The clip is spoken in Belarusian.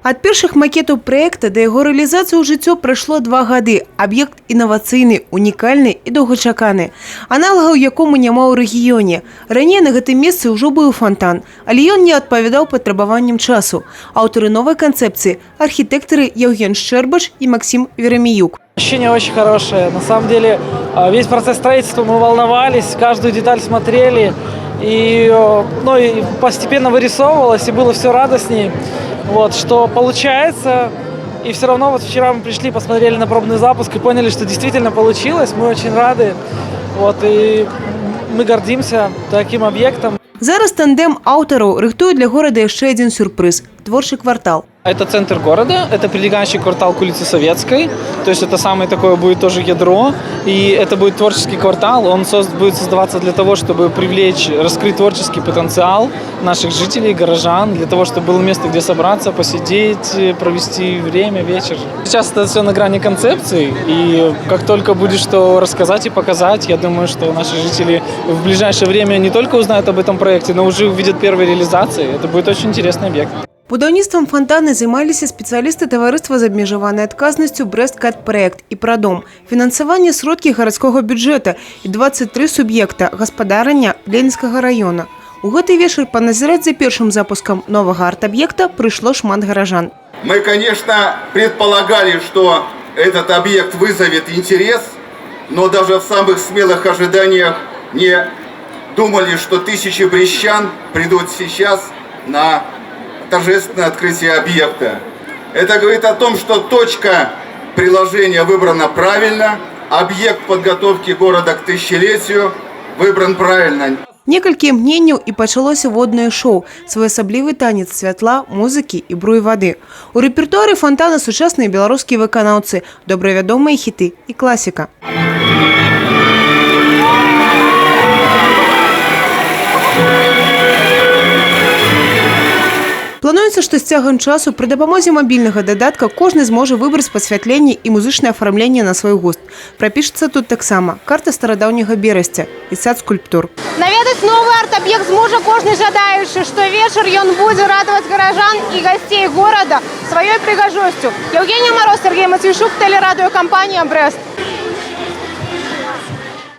Ад першых макетаў праекта да яго рэалізацыі ў жыццё прайшло 2 гады. Аб'ект інавацыйны, унікальны і доўгачаканы. Аналагаў якому няма ў рэгіёне. Раней на гэтым месцы ўжо быў фонтан, але ён не адпавядаў патрабаванням часу. Аўтары новай канцэпцыі – архітэктары Евген Шчэрбач и Максим Веремеюк. Ощущение очень хорошее. На самом деле, весь процесс строительства мы волновались, каждую деталь смотрели. И постепенно вырисовывалось, и было все радостней. Вот, что получается. И все равно вот вчера мы пришли, посмотрели на пробный запуск и поняли, что действительно получилось. Мы очень рады. Вот, и мы гордимся таким объектом. Зараз тандем аўтараў рыхтуе для города яшчэ один сюрприз – творчий квартал. Это центр города, это прилегающий квартал к улице Советской, то есть это самое такое будет тоже ядро, и это будет творческий квартал, он будет создаваться для того, чтобы привлечь, раскрыть творческий потенциал наших жителей, горожан, для того, чтобы было место, где собраться, посидеть, провести время, вечер. Сейчас это все на грани концепции, и как только будет что рассказать и показать, я думаю, что наши жители в ближайшее время не только узнают об этом проекте, но уже увидят первые реализации. Это будет очень интересный объект. Будаўніцтвам фонтана займаліся спецыялісты таварыства з абмежаванай адказнасцю «Брэст-Кат-Праект» і «Прадом». Фінансаванне сродкі гарадскога бюджэта і 23 суб'екта гаспадарання Ленінскага района. У гэты вечар паназіраць за першым запускам новага арт-аб'екта прыйшло шмат гаражан. Мы, конечно, предполагали, что этот объект вызовет интерес, но даже в самых смелых ожиданиях не думали, что тысячи брестчан придут сейчас на торжественное открытие объекта. Это говорит о том, что точка приложения выбрана правильно, объект подготовки города к тысячелетию выбран правильно. Некалькі імгненняў і пачалося воднае шоу, своеасаблівы танец святла, музыкі і бруі вады. У рэпертуары фонтана сучасныя беларускія выканаўцы, добра вядомыя хіты і класіка. Плануецца, што з цягам часу пры дапамозе мабільнага дадатка кожны зможа выбраць падсвятленне і музычнае афармленне на свой густ. Прапішацца тут таксама карта старадаўняга берасця і сад скульптур. Наведаць новы арт-аб'ект зможа кожны жадаючы, што вечар ён будзе радаваць гаражан і гасцей горада сваёй прыгажосцю. Евгения Мороз, Сергей Матвейчук, телерадиокомпания «Брест».